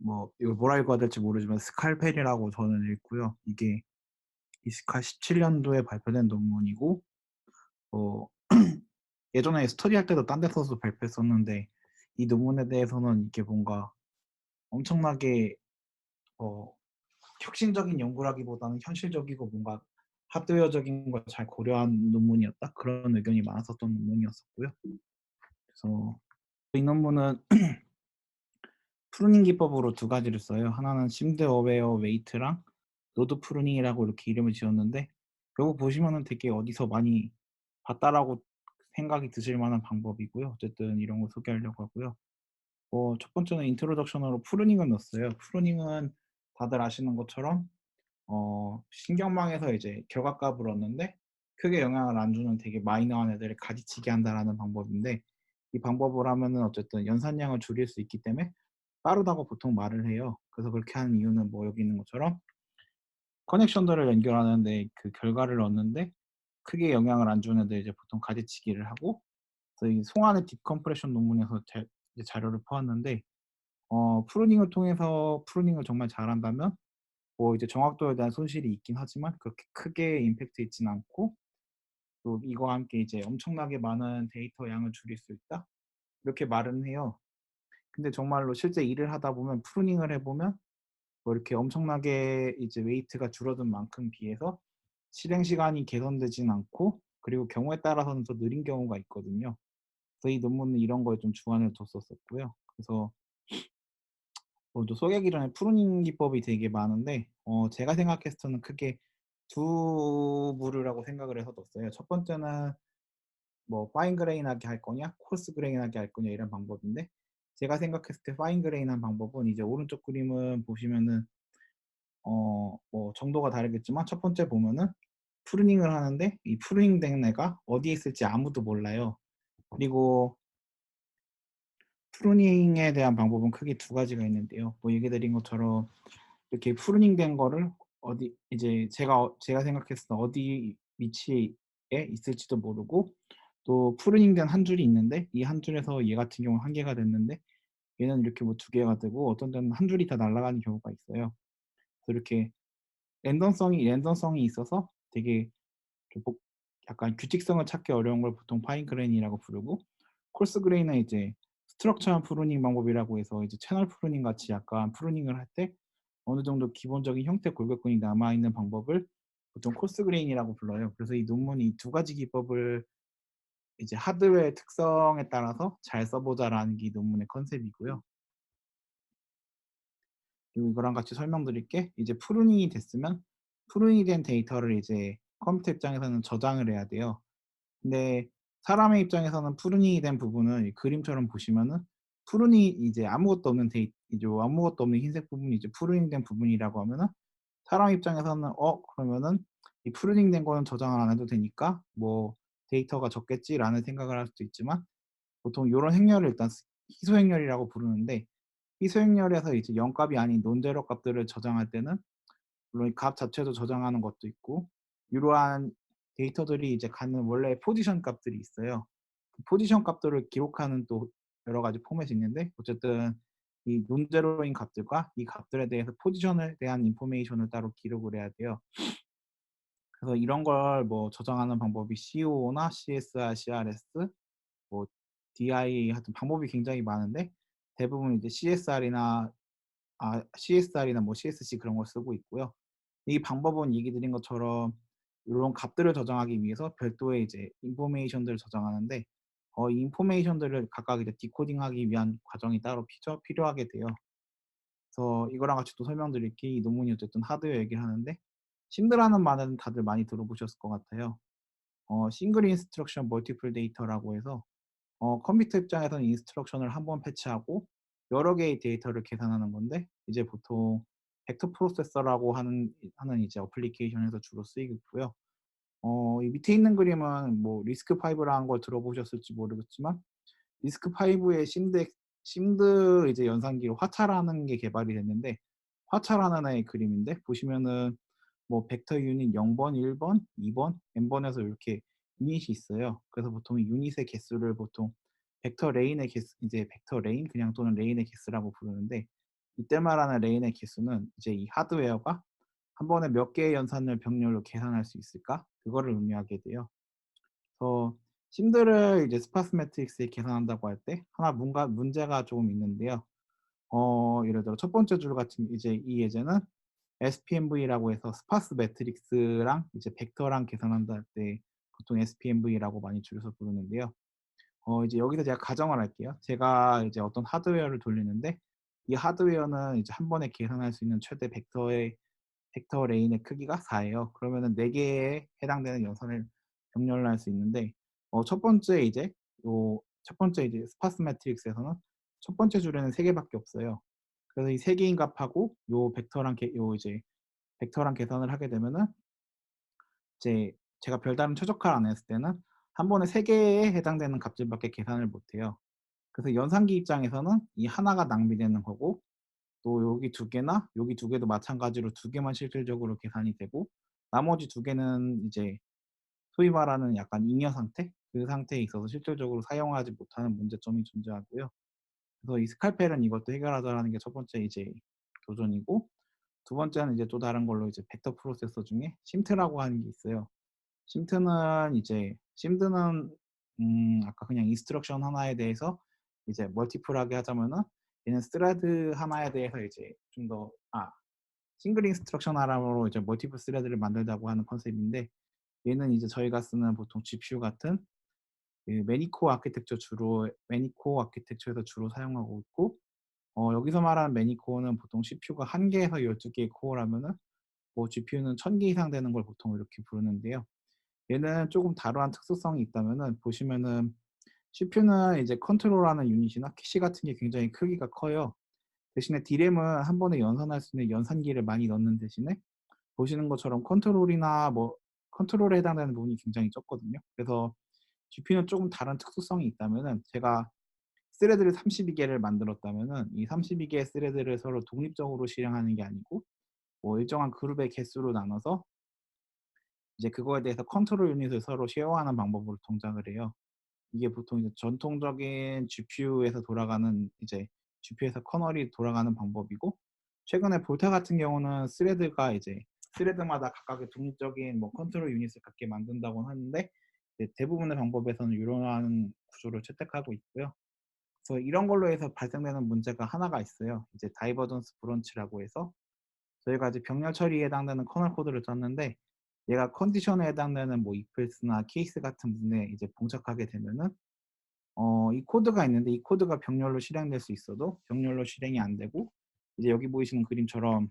뭐 이걸 뭐라 읽어야 될지 모르지만 스칼펠이라고 저는 읽고요. 이게 이스카 17 년도에 발표된 논문이고 뭐 예전에 스터디할 때도 딴 데서도 발표했었는데 이 논문에 대해서는 이게 뭔가 엄청나게 어 혁신적인 연구라기보다는 현실적이고 뭔가 하드웨어적인 걸 잘 고려한 논문이었다. 그런 의견이 많았었던 논문이었었고요. 그래서 이 논문은 프루닝 기법으로 두 가지를 써요. 하나는 심드 어웨어 웨이트랑 노드 프루닝이라고 이렇게 이름을 지었는데 결국 보시면은 되게 어디서 많이 봤다라고 생각이 드실 만한 방법이고요. 어쨌든 이런 거 소개하려고 하고요. 첫 번째는 인트로덕션으로 프루닝을 넣었어요. 프루닝은 다들 아시는 것처럼 신경망에서 이제 결과값을 얻는데 크게 영향을 안 주는 되게 마이너한 애들을 가지치기 한다라는 방법인데 이 방법을 하면은 어쨌든 연산량을 줄일 수 있기 때문에 빠르다고 보통 말을 해요. 그래서 그렇게 하는 이유는 뭐 여기 있는 것처럼 커넥션들을 연결하는데 그 결과를 얻는데 크게 영향을 안 주는 애들 이제 보통 가지치기를 하고 그래서 이 송환의 디컴프레션 논문에서 이제 자료를 퍼왔는데 프루닝을 통해서 프루닝을 정말 잘한다면 뭐 이제 정확도에 대한 손실이 있긴 하지만 그렇게 크게 임팩트 있진 않고 또 이거와 함께 이제 "엄청나게 많은 데이터 양을 줄일 수 있다." 이렇게 말은 해요. 근데 정말로 실제 일을 하다 보면 프루닝을 해 보면 뭐 이렇게 엄청나게 이제 웨이트가 줄어든 만큼 비해서 실행 시간이 개선되진 않고 그리고 경우에 따라서는 더 느린 경우가 있거든요. 그래서 이 논문은 이런 거에 좀 주안을 뒀었었고요. 그래서 또 소개하기 전에 프루닝 기법이 되게 많은데 제가 생각했을 때는 크게 두 부류라고 생각을 해서 뒀어요. 첫 번째는 뭐 파인 그레인하게 할 거냐 코arse 그레인하게 할 거냐 이런 방법인데 제가 생각했을 때 파인 그레인한 방법은 이제 오른쪽 그림은 보시면은 뭐 정도가 다르겠지만 첫 번째 보면은 프루닝을 하는데 이 프루닝된 애가 어디에 있을지 아무도 몰라요. 그리고 프루닝에 대한 방법은 크게 두 가지가 있는데요. 뭐 얘기 드린 것처럼 이렇게 프루닝된 거를 어디 이제 제가 생각했을 때 어디 위치에 있을지도 모르고 또 프루닝된 한 줄이 있는데 이 한 줄에서 얘 같은 경우는 한 개가 됐는데 얘는 이렇게 뭐 두 개가 되고 어떤 데는 한 줄이 다 날아가는 경우가 있어요. 그래서 이렇게 랜덤성이 있어서 되게 좀 약간 규칙성을 찾기 어려운 걸 보통 파인 그레인이라고 부르고 콜스 그레인은 이제 스트럭처한 프루닝 방법이라고 해서 이제 채널 프루닝 같이 약간 프루닝을 할 때 어느 정도 기본적인 형태 골격근이 남아 있는 방법을 보통 콜스 그레인이라고 불러요. 그래서 이 논문이 이 두 가지 기법을 이제 하드웨어의 특성에 따라서 잘 써 보자라는 게 이 논문의 컨셉이고요. 그리고 이거랑 같이 설명드릴게 이제 프루닝이 됐으면 프루닝이 된 데이터를 이제 컴퓨터 입장에서는 저장을 해야 돼요. 근데 사람의 입장에서는 프루닝이 된 부분을 이 그림처럼 보시면은 프루닝이 이제 아무것도 없는 이제 아무것도 없는 흰색 부분이 이제 프루닝 된 부분이라고 하면은 사람 입장에서는 그러면은 이 프루닝 된 거는 저장을 안 해도 되니까 뭐 '데이터가 적겠지.'라는 생각을 할 수도 있지만 보통 요런 행렬을 일단 희소 행렬이라고 부르는데 희소 행렬에서 이제 0 값이 아닌 논제로 값들을 저장할 때는 물론 이 값 자체도 저장하는 것도 있고 이러한 데이터들이 이제 갖는 원래 포지션 값들이 있어요. 그 포지션 값들을 기록하는 또 여러 가지 포맷이 있는데 어쨌든 이 논제로인 값들과 이 값들에 대해서 포지션에 대한 인포메이션을 따로 기록을 해야 돼요. 그래서 이런 걸 뭐 저장하는 방법이 COO나 CSR, CRS 뭐 DI 하여튼 방법이 굉장히 많은데 대부분 이제 CSR이나 뭐 CSC 그런 걸 쓰고 있고요. 이 방법은 얘기 드린 것처럼 요런 값들을 저장하기 위해서 별도의 이제 인포메이션들을 저장하는데 이 인포메이션들을 각각 이제 디코딩하기 위한 과정이 따로 필요하게 돼요. 그래서 이거랑 같이 또 설명드릴 게 이 논문이 어쨌든 하드웨어 얘기를 하는데 심드라는 말은 다들 많이 들어보셨을 것 같아요. 싱글 인스트럭션 멀티플 데이터라고 해서 컴퓨터 입장에서는 인스트럭션을 한 번 패치하고 여러 개의 데이터를 계산하는 건데 이제 보통 벡터 프로세서라고 하는 이제 어플리케이션에서 주로 쓰이고 있고요. 이 밑에 있는 그림은 뭐 리스크5라는 걸 들어보셨을지 모르겠지만 리스크5의 심드 이제 연산기로 화차라는 게 개발이 됐는데 화차라는 애의 그림인데 보시면은 뭐 벡터 유닛 0 번, 1 번, 2 번, n 번에서 이렇게 유닛이 있어요. 그래서 보통 이 유닛의 개수를 보통 벡터 레인의 개수 이제 벡터 레인 그냥 또는 레인의 개수라고 부르는데 이때 말하는 레인의 개수는 이제 이 하드웨어가 한 번에 몇 개의 연산을 병렬로 계산할 수 있을까? 그거를 의미하게 돼요. 그래서 심들을 이제 스파스 매트릭스에 계산한다고 할 때 하나 뭔가 문제가 조금 있는데요. 예를 들어 첫 번째 줄 같은 이제 이 예제는 SPMV라고 해서 스파스 매트릭스랑 이제 벡터랑 계산한다 할 때 보통 SPMV라고 많이 줄여서 부르는데요. 이제 여기서 제가 가정을 할게요. 제가 이제 어떤 하드웨어를 돌리는데 이 하드웨어는 이제 한 번에 계산할 수 있는 최대 벡터 레인의 크기가 4예요. 그러면은 4 개에 해당되는 연산을 병렬로 할 수 있는데 첫 번째 이제 첫 번째 이제 스파스 매트릭스에서는 첫 번째 줄에는 3 개밖에 없어요. 그래서 이 3 개인 값하고 요 벡터랑 이제 벡터랑 계산을 하게 되면은 이제 제가 별다른 최적화를 안 했을 때는 한 번에 3 개에 해당되는 값들밖에 계산을 못 해요. 그래서 연산기 입장에서는 이 하나가 낭비되는 거고 또 여기 2 개나 여기 2 개도 마찬가지로 2 개만 실질적으로 계산이 되고 나머지 2 개는 이제 소위 말하는 약간 잉여 상태? 그 상태에 있어서 실질적으로 사용하지 못하는 문제점이 존재하고요. 그래서 이 스칼펠은 이것도 해결하자라는 게 첫 번째 이제 도전이고 두 번째는 이제 또 다른 걸로 이제 벡터 프로세서 중에 심트라고 하는 게 있어요. 심드는 아까 그냥 인스트럭션 하나에 대해서 이제 멀티플하게 하자면은 얘는 스레드 하나에 대해서 이제 좀 더 싱글 인스트럭션 하나로 이제 멀티플 스레드를 만들자고 하는 컨셉인데 얘는 이제 저희가 쓰는 보통 GPU 같은 그 매니코어 아키텍처에서 주로 사용하고 있고 여기서 말하는 매니코어는 보통 CPU가 1 개에서 12 개의 코어라면은 뭐 GPU는 1000개 이상 되는 걸 보통 이렇게 부르는데요. 얘는 조금 다르한 특수성이 있다면은 보시면은 CPU는 이제 컨트롤하는 유닛이나 캐시 같은 게 굉장히 크기가 커요. 대신에 D램은 한 번에 연산할 수 있는 연산기를 많이 넣는 대신에 보시는 것처럼 컨트롤에 해당되는 부분이 굉장히 적거든요. 그래서 GPU는 조금 다른 특수성이 있다면은 제가 스레드를 32개를 만들었다면은 이 32개의 스레드를 서로 독립적으로 실행하는 게 아니고 뭐 일정한 그룹의 개수로 나눠서 이제 그거에 대해서 컨트롤 유닛을 서로 쉐어하는 방법으로 동작을 해요. 이게 보통 이제 전통적인 GPU에서 커널이 돌아가는 방법이고 최근에 볼타 같은 경우는 스레드마다 각각의 독립적인 뭐 컨트롤 유닛을 갖게 만든다고는 하는데 이제 대부분의 방법에서는 이러한 구조를 채택하고 있고요. 그래서 이런 걸로 해서 발생되는 문제가 하나가 있어요. 이제 다이버전스 브런치라고 해서 저희가 이제 병렬 처리에 해당되는 커널 코드를 썼는데 얘가 컨디션에 해당되는 뭐 if else나 케이스 같은 부분에 이제 봉착하게 되면은 이 코드가 있는데 이 코드가 병렬로 실행될 수 있어도 병렬로 실행이 안 되고 이제 여기 보이시는 그림처럼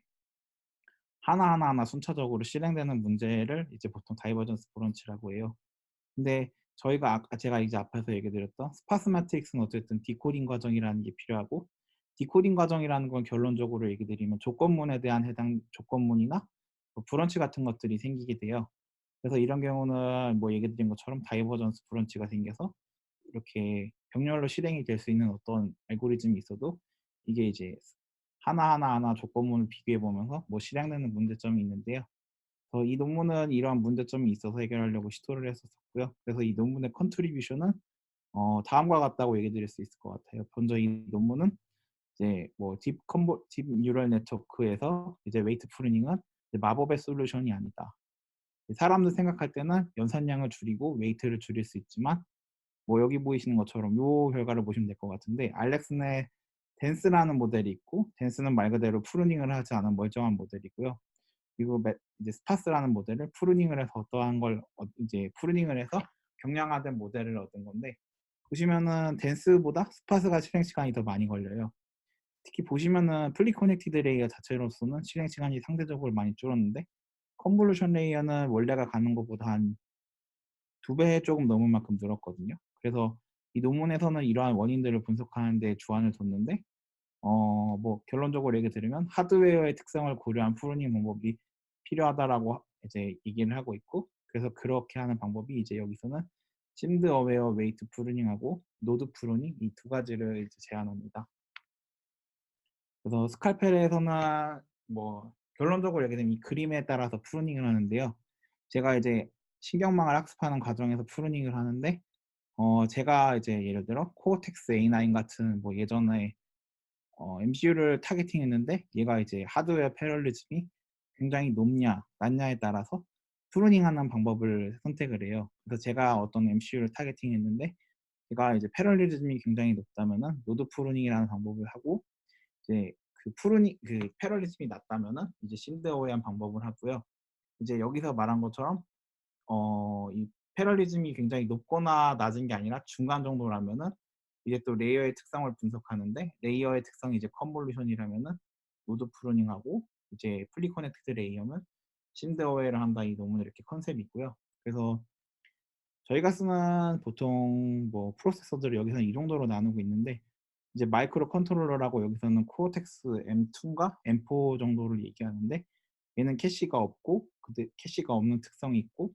하나하나 순차적으로 실행되는 문제를 이제 보통 다이버전스 브런치라고 해요. 근데 제가 이제 앞에서 얘기 드렸던 스파스 매트릭스는 어쨌든 디코딩 과정이라는 게 필요하고 디코딩 과정이라는 건 결론적으로 얘기 드리면 조건문에 대한 해당 조건문이나 뭐 브런치 같은 것들이 생기게 돼요. 그래서 이런 경우는 뭐 얘기 드린 것처럼 다이버전스 브런치가 생겨서 이렇게 병렬로 실행이 될 수 있는 어떤 알고리즘이 있어도 이게 이제 하나하나 조건문을 비교해 보면서 뭐 실행되는 문제점이 있는데요. 이 논문은 이러한 문제점이 있어서 해결하려고 시도를 했었고요. 그래서 이 논문의 컨트리뷰션은 다음과 같다고 얘기 드릴 수 있을 것 같아요. 먼저 이 논문은 이제 뭐 딥 뉴럴 네트워크에서 이제 웨이트 프루닝은 마법의 솔루션이 아니다. 사람들 생각할 때는 연산량을 줄이고 웨이트를 줄일 수 있지만 뭐 여기 보이시는 것처럼 요 결과를 보시면 될 것 같은데 알렉슨의 댄스라는 모델이 있고 댄스는 말 그대로 프루닝을 하지 않은 멀쩡한 모델이고요. 그리고 이제 스파스라는 모델을 프루닝을 해서 어떠한 걸 이제 프루닝을 해서 경량화된 모델을 얻은 건데 보시면은 댄스보다 스파스가 실행 시간이 더 많이 걸려요. 특히 보시면은 플리 커넥티드 레이어 자체로서는 실행 시간이 상대적으로 많이 줄었는데 컨볼루션 레이어는 원래가 가는 것보다 한 2배 조금 넘을 만큼 늘었거든요. 그래서 이 논문에서는 이러한 원인들을 분석하는 데 주안을 뒀는데 뭐 결론적으로 얘기 드리면 하드웨어의 특성을 고려한 프루닝 방법이 필요하다라고 이제 얘기를 하고 있고 그래서 그렇게 하는 방법이 이제 여기서는 심드 어웨어 웨이트 프루닝하고 노드 프루닝 이 2가지를 이제 제안합니다. 그래서 스칼펠에서는 뭐 결론적으로 얘기하면 이 그림에 따라서 프루닝을 하는데요. 제가 이제 신경망을 학습하는 과정에서 프루닝을 하는데, 제가 이제 예를 들어 코어텍스 A9 같은 뭐 예전에 MCU를 타겟팅했는데 얘가 이제 하드웨어 패럴리즘이 굉장히 높냐 낮냐에 따라서 프루닝하는 방법을 선택을 해요. 그래서 제가 어떤 MCU를 타겟팅했는데 얘가 이제 패럴리즘이 굉장히 높다면은 노드 프루닝이라는 방법을 하고, 이제 그 패럴리즘이 낮다면은 이제 실드 어웨이한 방법을 하고요. 이제 여기서 말한 것처럼 이 패럴리즘이 굉장히 높거나 낮은 게 아니라 중간 정도라면은 이제 또 레이어의 특성을 분석하는데, 레이어의 특성이 이제 컨볼루션이라면은 노드 프루닝하고, 이제 풀리 커넥티드 레이어는 실드 어웨이를 한다, 이 논문에 이렇게 컨셉이 있고요. 그래서 저희가 쓰는 보통 뭐 프로세서들을 여기서는 이 정도로 나누고 있는데, 이제 마이크로 컨트롤러라고 여기서는 코어텍스 M2인가 M4 정도를 얘기하는데, 얘는 캐시가 없고 근데 캐시가 없는 특성이 있고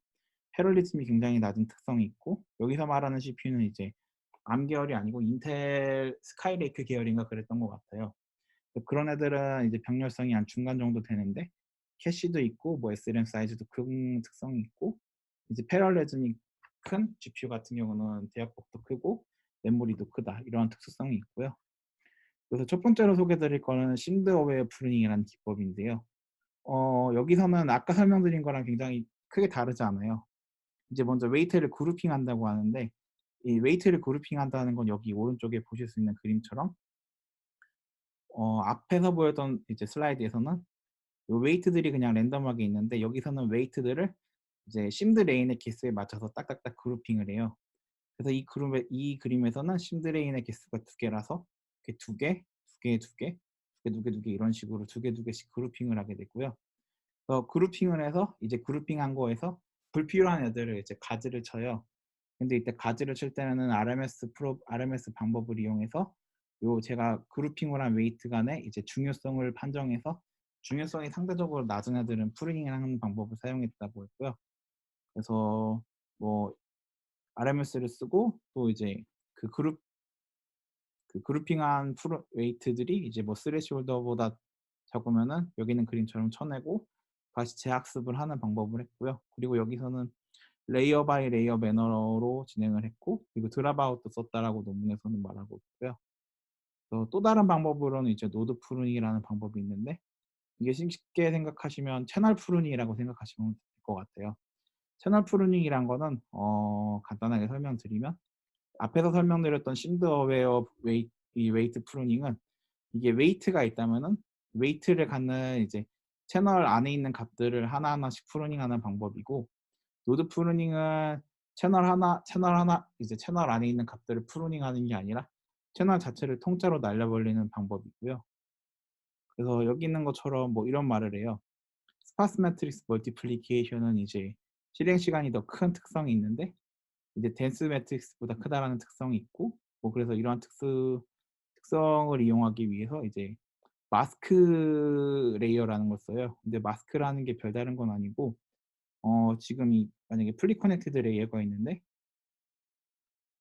패럴리즘이 굉장히 낮은 특성이 있고, 여기서 말하는 CPU는 이제 암 계열이 아니고 인텔 스카이레이크 계열인가 그랬던 것 같아요. 그런 애들은 이제 병렬성이 한 중간 정도 되는데 캐시도 있고 뭐 SRAM 사이즈도 큰 특성이 있고, 이제 패럴리즘이 큰 GPU 같은 경우는 대역폭도 크고 메모리도 크다, 이러한 특수성이 있고요. 그래서 첫 번째로 소개드릴 거는 심드 어웨어 프루닝이라는 기법인데요. 여기서는 아까 설명드린 거랑 굉장히 크게 다르지 않아요. 이제 먼저 웨이트를 그룹핑한다고 하는데, 이 웨이트를 그룹핑한다는 건 여기 오른쪽에 보실 수 있는 그림처럼 앞에서 보였던 이제 슬라이드에서는 요 웨이트들이 그냥 랜덤하게 있는데, 여기서는 웨이트들을 이제 심드 레인의 개수에 맞춰서 딱딱딱 그룹핑을 해요. 그래서 이 그림에서는 심드 레인의 개수가 두 개라서 이렇게 두 개, 두 개, 두 개, 두 개, 두 개, 두 개 이런 식으로 두 개, 두 개씩 그룹핑을 하게 되고요. 그룹핑을 해서 이제 그룹핑한 거에서 불필요한 애들을 이제 가지를 쳐요. 근데 이때 가지를 칠 때는 RMS 방법을 이용해서 요 제가 그룹핑을 한 웨이트 간의 이제 중요성을 판정해서 중요성이 상대적으로 낮은 애들은 프루닝을 하는 방법을 사용했다고 했고요. 그래서 뭐 RMS를 쓰고 또 이제 그 그룹핑한 웨이트들이 이제 뭐 스레시홀더보다 적으면은 여기 있는 그림처럼 쳐내고 다시 재학습을 하는 방법을 했고요. 그리고 여기서는 레이어 바이 레이어 매너로 진행을 했고, 그리고 드랍아웃도 썼다라고 논문에서는 말하고 있고요. 또 다른 방법으로는 이제 노드 프루닝이라는 방법이 있는데, 이게 쉽게 생각하시면 채널 프루닝이라고 생각하시면 될 것 같아요. 채널 프루닝이란 거는 간단하게 설명드리면, 앞에서 설명드렸던 심드 어웨어 웨이트 프루닝은 이게 웨이트가 있다면은 웨이트를 갖는 이제 채널 안에 있는 값들을 하나하나씩 프루닝하는 방법이고, 노드 프루닝은 채널 하나 이제 채널 안에 있는 값들을 프루닝하는 게 아니라 채널 자체를 통째로 날려버리는 방법이고요. 그래서 여기 있는 것처럼 뭐 이런 말을 해요. 스파스 매트릭스 멀티플리케이션은 이제 실행 시간이 더 큰 특성이 있는데, 이제 덴스 매트릭스보다 크다라는 특성이 있고, 뭐 그래서 이러한 특성을 이용하기 위해서 이제 마스크 레이어라는 걸 써요. 근데 마스크라는 게 별다른 건 아니고, 지금 만약에 풀리 커넥티드 레이어가 있는데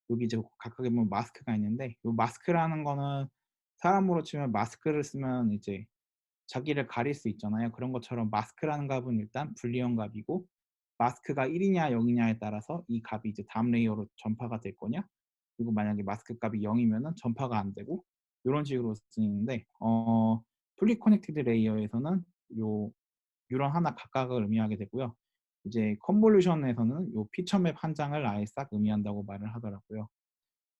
여기 이제 각각에 보면 마스크가 있는데, 요 마스크라는 거는 사람으로 치면 마스크를 쓰면 이제 자기를 가릴 수 있잖아요. 그런 것처럼 마스크라는 값은 일단 불리한 값이고, 마스크가 1이냐 0이냐에 따라서 이 값이 이제 다음 레이어로 전파가 될 거냐, 그리고 만약에 마스크 값이 0이면은 전파가 안 되고, 요런 식으로 쓰이는데, 풀리 커넥티드 레이어에서는 요 요런 하나 각각을 의미하게 되고요. 이제 컨볼루션에서는 요 피처맵 한 장을 아예 싹 의미한다고 말을 하더라고요.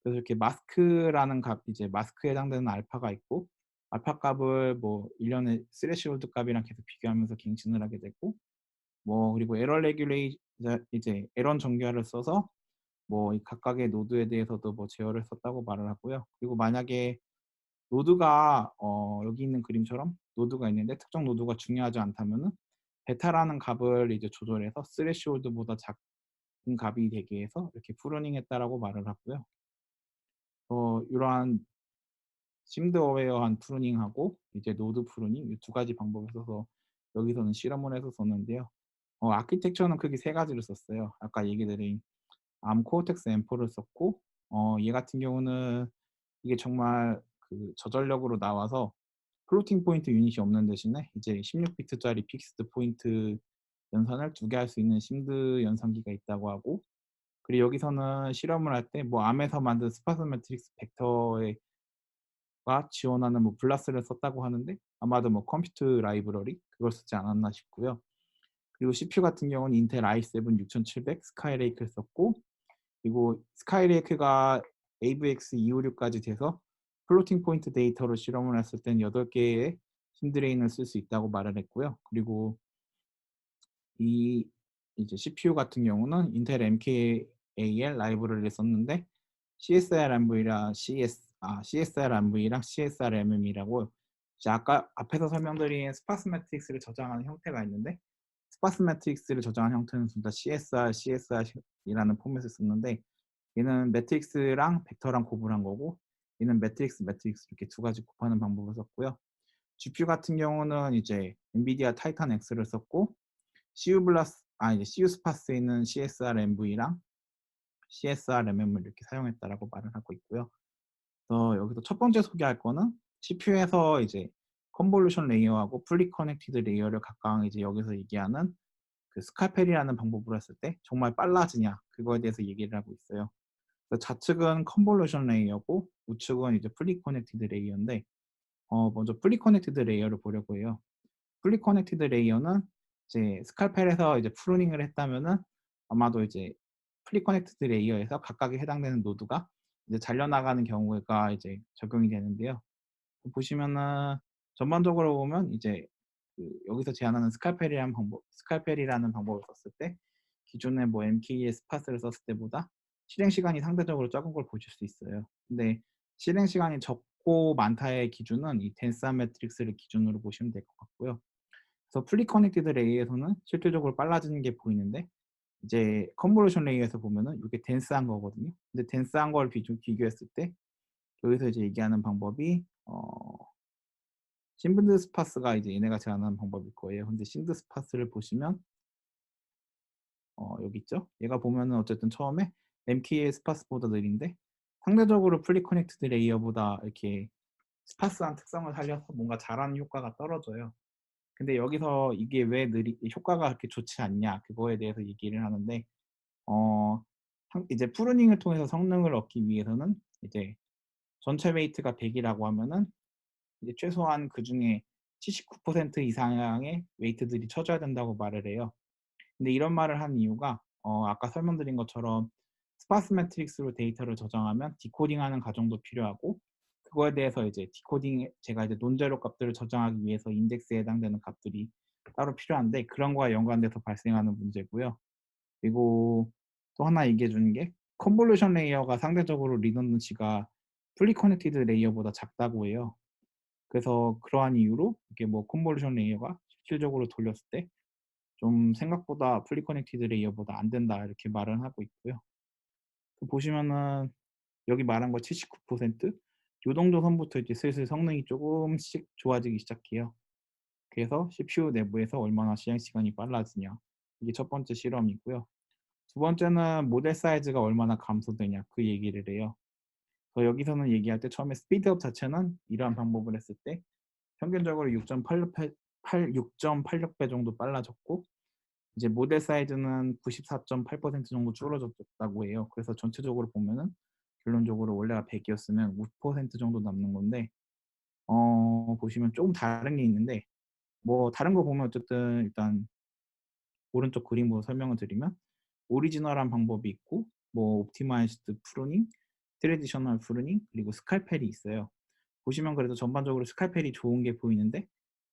그래서 이렇게 마스크라는 값, 이제 마스크에 해당되는 알파가 있고, 알파 값을 뭐 일련의 스레시홀드 값이랑 계속 비교하면서 갱신을 하게 되고, 뭐 그리고 에러 레귤레이 이제 에러 정규화를 써서 뭐 이 각각의 노드에 대해서도 뭐 제어를 썼다고 말을 하고요. 그리고 만약에 노드가 여기 있는 그림처럼 노드가 있는데 특정 노드가 중요하지 않다면은 베타라는 값을 이제 조절해서 스레시홀드보다 작은 값이 되게 해서 이렇게 프루닝했다라고 말을 하고요. 이러한 심드 어웨어한 프루닝하고 이제 노드 프루닝 이 두 가지 방법을 써서 여기서는 실험을 해서 썼는데요. 아키텍처는 크게 세 가지를 썼어요. 아까 얘기 드린 암 코어텍스 M4를 썼고, 얘 같은 경우는 이게 정말 그 저전력으로 나와서 플로팅 포인트 유닛이 없는 대신에 이제 16비트짜리 픽스드 포인트 연산을 두 개 할 수 있는 심드 연산기가 있다고 하고, 그리고 여기서는 실험을 할 때 뭐 암에서 만든 스파스 매트릭스 벡터가 지원하는 뭐 블라스를 썼다고 하는데 아마도 뭐 컴퓨터 라이브러리 그걸 쓰지 않았나 싶고요. 그리고 CPU 같은 경우는 인텔 i7 6700 스카이레이크를 썼고, 그리고 스카이레이크가 AVX 256까지 돼서 플로팅 포인트 데이터로 실험을 했을 땐 8개의 신드레인을 쓸 수 있다고 말을 했고요. 그리고 이 이제 CPU 같은 경우는 인텔 MKAL 라이브러리를 썼는데 CSRMV랑 CSRMV랑 CSRMM이라고 이제 아까 앞에서 설명드린 스파스 매트릭스를 저장하는 형태가 있는데, 스파스 매트릭스를 저장한 형태는 둘 다 CSR이라는 포맷을 썼는데, 얘는 매트릭스랑 벡터랑 곱을 한 거고, 얘는 매트릭스 이렇게 두 가지 곱하는 방법을 썼고요. GPU 같은 경우는 이제 엔비디아 타이탄 X를 썼고, 이제 CU 스파스에 있는 CSRMV랑 CSRMM을 이렇게 사용했다라고 말을 하고 있고요. 여기서 첫 번째 소개할 거는 CPU에서 이제 컨볼루션 레이어하고 풀리 커넥티드 레이어를 각각 이제 여기서 얘기하는 그 스칼펠이라는 방법으로 했을 때 정말 빨라지냐 그거에 대해서 얘기를 하고 있어요. 그래서 좌측은 컨볼루션 레이어고 우측은 이제 풀리 커넥티드 레이어인데, 먼저 풀리 커넥티드 레이어를 보려고 해요. 풀리 커넥티드 레이어는 이제 스칼펠에서 이제 프루닝을 했다면은 아마도 이제 풀리 커넥티드 레이어에서 각각에 해당되는 노드가 이제 잘려나가는 경우가 이제 적용이 되는데요. 보시면은 전반적으로 보면 이제 여기서 제안하는 스칼펠이라는 방법을 썼을 때 기존의 뭐 MK의 스팟을 썼을 때보다 실행 시간이 상대적으로 적은 걸 보실 수 있어요. 근데 실행 시간이 적고 많다의 기준은 이 덴스한 매트릭스를 기준으로 보시면 될 것 같고요. 그래서 풀리 커넥티드 레이에서는 실질적으로 빨라지는 게 보이는데, 이제 컨볼루션 레이에서 보면은 이게 덴스한 거거든요. 근데 덴스한 걸 비교했을 때 여기서 이제 얘기하는 방법이 신분드 스파스가 이제 얘네가 제안하는 방법일 거예요. 근데 신드 스파스를 보시면 여기 있죠. 얘가 보면은 어쨌든 처음에 MK의 스파스보다 느린데 상대적으로 풀리 커넥티드 레이어보다 이렇게 스파스한 특성을 살려서 뭔가 잘하는 효과가 떨어져요. 근데 여기서 이게 왜 효과가 그렇게 좋지 않냐 그거에 대해서 얘기를 하는데, 어 이제 프루닝을 통해서 성능을 얻기 위해서는 이제 전체 웨이트가 100이라고 하면은 이제 최소한 그중에 79% 이상의 웨이트들이 쳐져야 된다고 말을 해요. 근데 이런 말을 한 이유가 아까 설명드린 것처럼 스파스 매트릭스로 데이터를 저장하면 디코딩하는 과정도 필요하고, 그거에 대해서 이제 제가 이제 논제로 값들을 저장하기 위해서 인덱스에 해당되는 값들이 따로 필요한데 그런 거와 연관돼서 발생하는 문제고요. 그리고 또 하나 얘기해 주는 게 컨볼루션 레이어가 상대적으로 리던던시가 풀리 커넥티드 레이어보다 작다고 해요. 그래서 그러한 이유로 이게 뭐 컨볼루션 레이어가 실질적으로 돌렸을 때 좀 생각보다 풀리 커넥티드 레이어보다 안 된다 이렇게 말을 하고 있고요. 보시면은 여기 말한 거 79%, 요 정도 선부터 이제 슬슬 성능이 조금씩 좋아지기 시작해요. 그래서 CPU 내부에서 얼마나 실행 시간이 빨라지냐. 이게 첫 번째 실험이고요. 두 번째는 모델 사이즈가 얼마나 감소되냐 그 얘기를 해요. 여기서는 얘기할 때 처음에 스피드업 자체는 이러한 방법을 했을 때 평균적으로 6.86배 정도 빨라졌고, 이제 모델 사이즈는 94.8% 정도 줄어졌다고 해요. 그래서 전체적으로 보면은 결론적으로 원래가 100이었으면 5% 정도 남는 건데, 보시면 조금 다른 게 있는데, 뭐 다른 거 보면 어쨌든 일단 오른쪽 그림으로 설명을 드리면 오리지널한 방법이 있고, 뭐 옵티마이즈드 프루닝, 트레디셔널 프루닝, 그리고 스칼펠이 있어요. 보시면 그래도 전반적으로 스칼펠이 좋은 게 보이는데,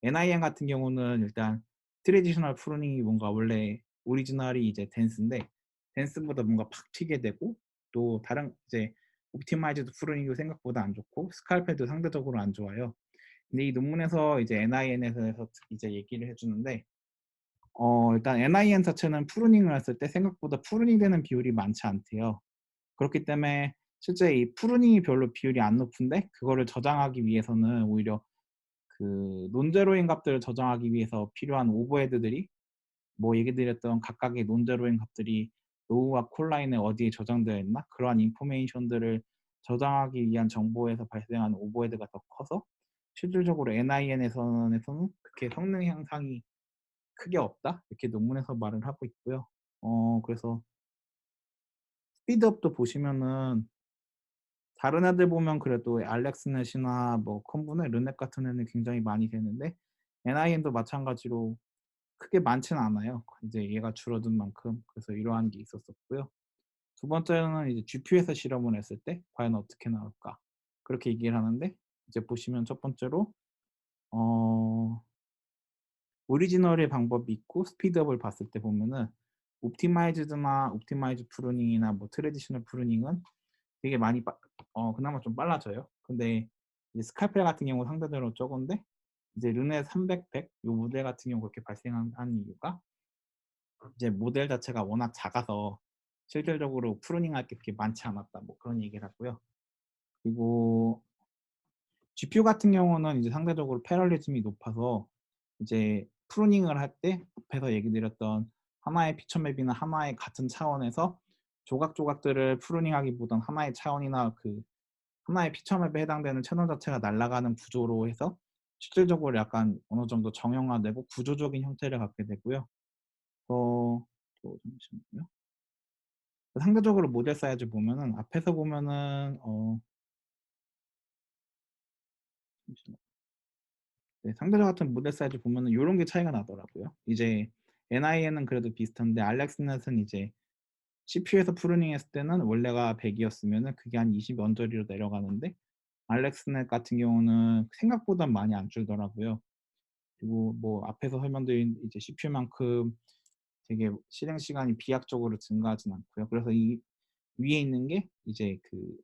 NIM 같은 경우는 일단 트레디셔널 프루닝이 뭔가 원래 오리지널이 이제 댄스인데 댄스보다 뭔가 팍 튀게 되고, 또 다른 이제 옵티마이즈드 프루닝도 생각보다 안 좋고 스칼펠도 상대적으로 안 좋아요. 근데 이 논문에서 이제 NIN에서 이제 얘기를 해주는데, 일단 NIN 자체는 프루닝을 했을 때 생각보다 프루닝 되는 비율이 많지 않대요. 그렇기 때문에 실제 이 프루닝이 별로 비율이 안 높은데 그거를 저장하기 위해서는 오히려 그 논제로인 값들을 저장하기 위해서 필요한 오버헤드들이, 뭐 얘기 드렸던 각각의 논제로인 값들이 로우와 콜라인에 어디에 저장되어 있나 그러한 인포메이션들을 저장하기 위한 정보에서 발생하는 오버헤드가 더 커서 실질적으로 NIN에서는 그렇게 성능 향상이 크게 없다 이렇게 논문에서 말을 하고 있고요. 그래서 스피드업도 보시면은 다른 애들 보면 그래도 알렉스넷이나 뭐 컴브넷, 르넷 같은 애는 굉장히 많이 되는데 NIM도 마찬가지로 크게 많지는 않아요. 이제 얘가 줄어든 만큼. 그래서 이러한 게 있었었고요. 두 번째는 이제 GPU에서 실험을 했을 때 과연 어떻게 나올까? 그렇게 얘기를 하는데 이제 보시면 첫 번째로 어 오리지널의 방법이 있고 스피드업을 봤을 때 보면은 옵티마이즈드나 옵티마이즈 프루닝이나 뭐 트래디셔널 프루닝은 되게 많이 그나마 좀 빨라져요. 근데 이제 스칼펠 같은 경우는 상대적으로 적은데 이제 르네 300, 100 요 모델 같은 경우 그렇게 발생한 이유가 이제 모델 자체가 워낙 작아서 실질적으로 프루닝할 게 그렇게 많지 않았다. 뭐 그런 얘기를 하고요. 그리고 GPU 같은 경우는 이제 상대적으로 패럴리즘이 높아서 이제 프루닝을 할 때 앞에서 얘기 드렸던 하나의 피처 맵이나 하나의 같은 차원에서 조각조각들을 프루닝하기보단 하나의 차원이나 그 하나의 피처 맵에 해당되는 채널 자체가 날아가는 구조로 해서 실질적으로 약간 어느 정도 정형화되고 구조적인 형태를 갖게 되고요. 또 잠시만요. 상대적으로 모델 사이즈 보면은 앞에서 보면은 잠시만요. 네, 상대적 같은 모델 사이즈 보면은 요런 게 차이가 나더라고요. 이제 NIN은 그래도 비슷한데 알렉스넷은 이제 CPU에서 프루닝했을 때는 원래가 100 이었으면은 그게 한 20 언저리로 내려가는데 알렉스넷 같은 경우는 생각보다 많이 안 줄더라고요. 그리고 뭐 앞에서 설명드린 이제 CPU만큼 되게 실행 시간이 비약적으로 증가하진 않고요. 그래서 이 위에 있는 게 이제 그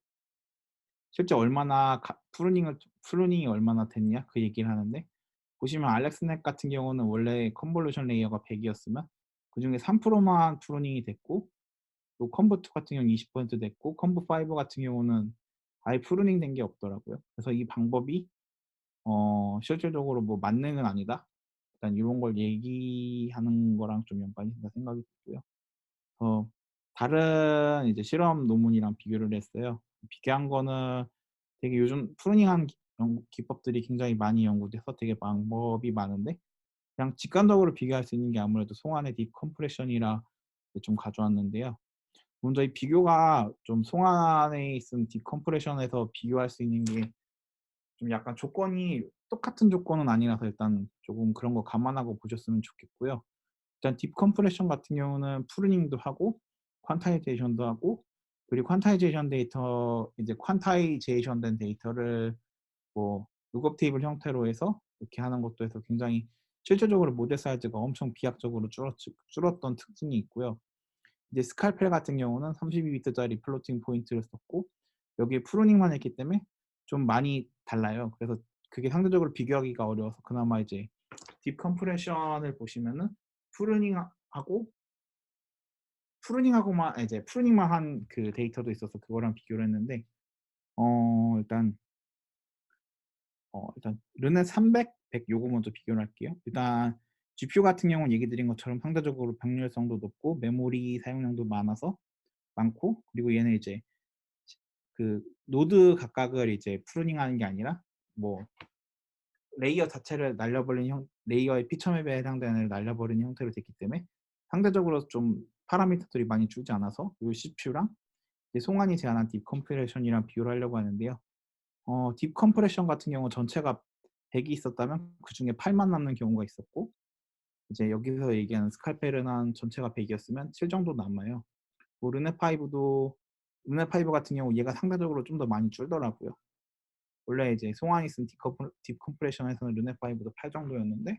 실제 얼마나 프루닝이 얼마나 됐냐 그 얘기를 하는데 보시면 알렉스넷 같은 경우는 원래 컨볼루션 레이어가 100 이었으면 그중에 3%만 프루닝이 됐고 또 컴보2 같은 경우는 20% 됐고 컴보5 같은 경우는 아예 프루닝 된 게 없더라고요. 그래서 이 방법이 실질적으로 뭐 만능은 아니다. 일단 이런 걸 얘기하는 거랑 좀 연관이 된다 생각이 들고요. 어 다른 이제 실험 논문이랑 비교를 했어요. 비교한 거는 되게 요즘 프루닝하는 기법들이 굉장히 많이 연구돼서 되게 방법이 많은데 그냥 직관적으로 비교할 수 있는 게 아무래도 송환의 디컴프레션이라 좀 가져왔는데요. 먼저 이 비교가 좀 송환에 있은 디컴프레션에서 비교할 수 있는 게 좀 약간 조건이 똑같은 조건은 아니라서 일단 조금 그런 거 감안하고 보셨으면 좋겠고요. 일단 딥 컴프레션 같은 경우는 프루닝도 하고 퀀타이제이션도 하고 그리고 퀀타이제이션 데이터 이제 퀀타이제이션 된 데이터를 뭐 룩업 테이블 형태로 해서 이렇게 하는 것도 해서 굉장히 실질적으로 모델 사이즈가 엄청 비약적으로 줄었던 특징이 있고요. 이제 스칼펠 같은 경우는 32비트짜리 플로팅 포인트를 썼고 여기에 프루닝만 했기 때문에 좀 많이 달라요. 그래서 그게 상대적으로 비교하기가 어려워서 그나마 이제 딥 컴프레션을 보시면은 프루닝하고 이제 프루닝만 한 그 데이터도 있어서 그거랑 비교를 했는데 일단 일단 르네 300, 100 요거 먼저 비교를 할게요. 일단 GPU 같은 경우는 얘기 드린 것처럼 상대적으로 병렬성도 높고 메모리 사용량도 많고 그리고 얘는 이제 그 노드 각각을 이제 프루닝하는 게 아니라 뭐 레이어 자체를 날려버리는 레이어의 피처맵에 해당되는 애를 날려버리는 형태로 됐기 때문에 상대적으로 좀 파라미터들이 많이 줄지 않아서 요 CPU랑 송환이 제한한 딥 컴프레션이랑 비교를 하려고 하는데요. 딥 컴프레션 같은 경우 전체가 100이 있었다면 그중에 8만 남는 경우가 있었고 이제 여기서 얘기하는 스칼펠은 한 전체가 100이었으면 7 정도 남아요. 뭐 르네5 같은 경우 얘가 상대적으로 좀 더 많이 줄더라고요. 원래 이제 송환이 쓴 딥 컴프레션에서는 르네5도 8 정도였는데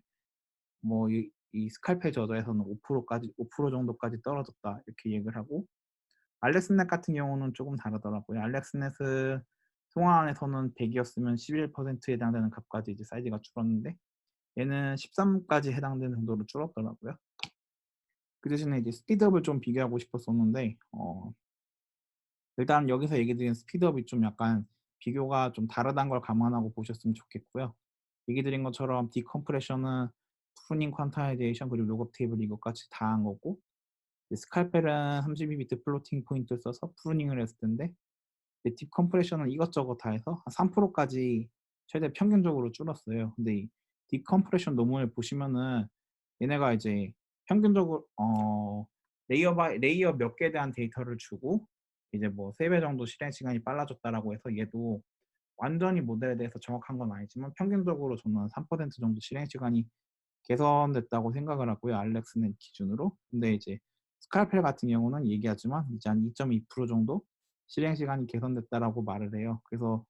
뭐 이 스칼펠 저자에서는 5% 정도까지 떨어졌다 이렇게 얘기를 하고 알렉스넷 같은 경우는 조금 다르더라고요. 알렉스넷은 송환에서는 100이었으면 11%에 해당되는 값까지 이제 사이즈가 줄었는데 얘는 13까지 해당되는 정도로 줄었더라고요. 그 대신에 이제 스피드업을 좀 비교하고 싶었었는데 일단 여기서 얘기 드린 스피드업이 좀 약간 비교가 좀 다르다는 걸 감안하고 보셨으면 좋겠고요. 얘기 드린 것처럼 디컴프레션은 프루닝 퀀타이제이션 그리고 룩업 테이블 이것까지 다 한 거고 스칼펠은 32비트 플로팅 포인트를 써서 프루닝을 했을 텐데 딥컴프레션은 이것저것 다 해서 한 3%까지 최대 평균적으로 줄었어요. 근데 이 딥컴프레션 논문을 보시면은 얘네가 이제 평균적으로 레이어 몇 개에 대한 데이터를 주고 이제 뭐 3배 정도 실행 시간이 빨라졌다라고 해서 얘도 완전히 모델에 대해서 정확한 건 아니지만 평균적으로 저는 한 3% 정도 실행 시간이 개선됐다고 생각을 하고요, 알렉스넷 기준으로. 근데 이제 스칼펠 같은 경우는 얘기하지만 이제 한 2.2% 정도 실행 시간이 개선됐다라고 말을 해요. 그래서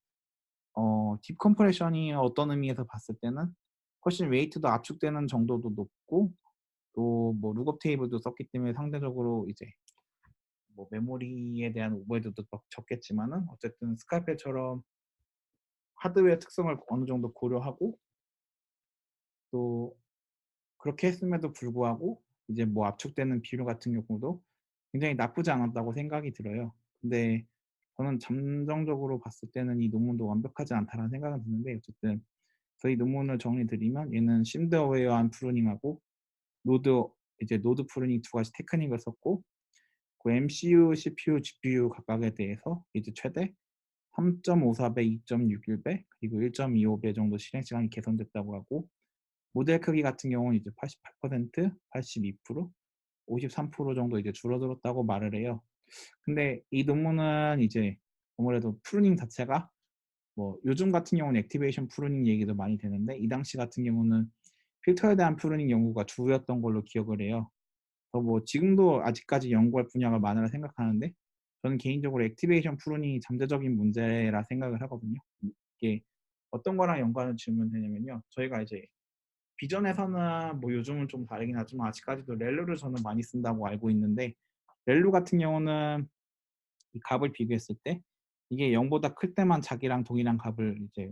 딥 컴프레션이 어떤 의미에서 봤을 때는 훨씬 웨이트도 압축되는 정도도 높고, 또 뭐 룩업 테이블도 썼기 때문에 상대적으로 이제 뭐 메모리에 대한 오버헤드도 적겠지만은 어쨌든 스칼펠처럼 하드웨어 특성을 어느 정도 고려하고, 또 그렇게 했음에도 불구하고 이제 뭐 압축되는 비율 같은 경우도 굉장히 나쁘지 않았다고 생각이 들어요. 근데 저는 잠정적으로 봤을 때는 이 논문도 완벽하지 않다라는 생각은 드는데, 어쨌든 저희 논문을 정리드리면 얘는 심드 어웨어한 프루닝하고 노드 이제 노드 프루닝 두 가지 테크닉을 썼고, 그 MCU, CPU, GPU 각각에 대해서 이제 최대 3.54배, 2.61배, 그리고 1.25배 정도 실행 시간이 개선됐다고 하고, 모델 크기 같은 경우는 이제 88%, 82%, 53% 정도 이제 줄어들었다고 말을 해요. 근데 이 논문은 이제 아무래도 프루닝 자체가 뭐 요즘 같은 경우는 액티베이션 프루닝 얘기도 많이 되는데, 이 당시 같은 경우는 필터에 대한 프루닝 연구가 주였던 걸로 기억을 해요. 그래서 뭐 지금도 아직까지 연구할 분야가 많으라 생각하는데, 저는 개인적으로 액티베이션 프루닝이 잠재적인 문제라 생각을 하거든요. 이게 어떤 거랑 연관을 지으면 되냐면요, 저희가 이제 비전에서는 뭐 요즘은 좀 다르긴 하지만 아직까지도 렐루를 저는 많이 쓴다고 알고 있는데, 렐루 같은 경우는 이 값을 비교했을 때 이게 0 보다 클 때만 자기랑 동일한 값을 이제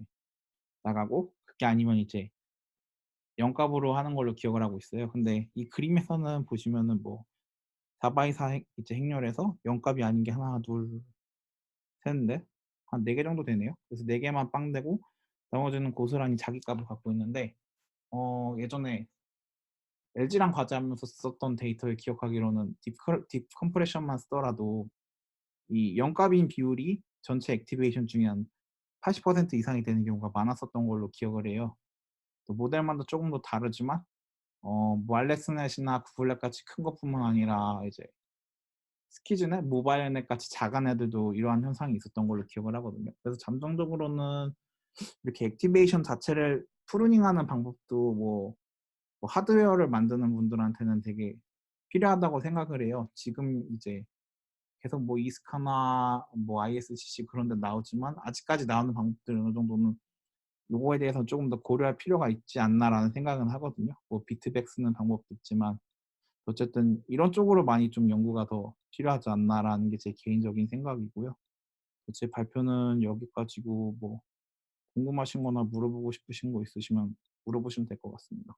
나가고, 그게 아니면 이제 0 값으로 하는 걸로 기억을 하고 있어요. 근데 이 그림에서는 보시면은 뭐 4 바이 4 이제 행렬에서 0 값이 아닌 게 하나, 둘, 셋, 넷, 한 4개 정도 되네요. 그래서 4 개만 빵되고 나머지는 고스란히 자기 값을 갖고 있는데, 예전에 LG랑 과제하면서 썼던 데이터를 기억하기로는 딥 컴프레션만 쓰더라도 이 0 값인 비율이 전체 액티베이션 중에 한 80% 이상이 되는 경우가 많았었던 걸로 기억을 해요. 또 모델마다 조금 더 다르지만 뭐 알렉스넷이나 구글렛 같이 큰 것뿐만 아니라 이제 스키즈넷, 모바일넷 같이 작은 애들도 이러한 현상이 있었던 걸로 기억을 하거든요. 그래서 잠정적으로는 이렇게 액티베이션 자체를 프루닝하는 방법도 뭐 하드웨어를 만드는 분들한테는 되게 필요하다고 생각을 해요. 지금 이제 계속 뭐 이스카나 뭐 ISCC 그런 데 나오지만 아직까지 나오는 방법들 어느 정도는 요거에 대해서 조금 더 고려할 필요가 있지 않나라는 생각은 하거든요. 뭐 비트백 쓰는 방법도 있지만 어쨌든 이런 쪽으로 많이 좀 연구가 더 필요하지 않나라는 게 제 개인적인 생각이고요. 제 발표는 여기까지고, 뭐 궁금하신 거나 물어보고 싶으신 거 있으시면 물어보시면 될 것 같습니다.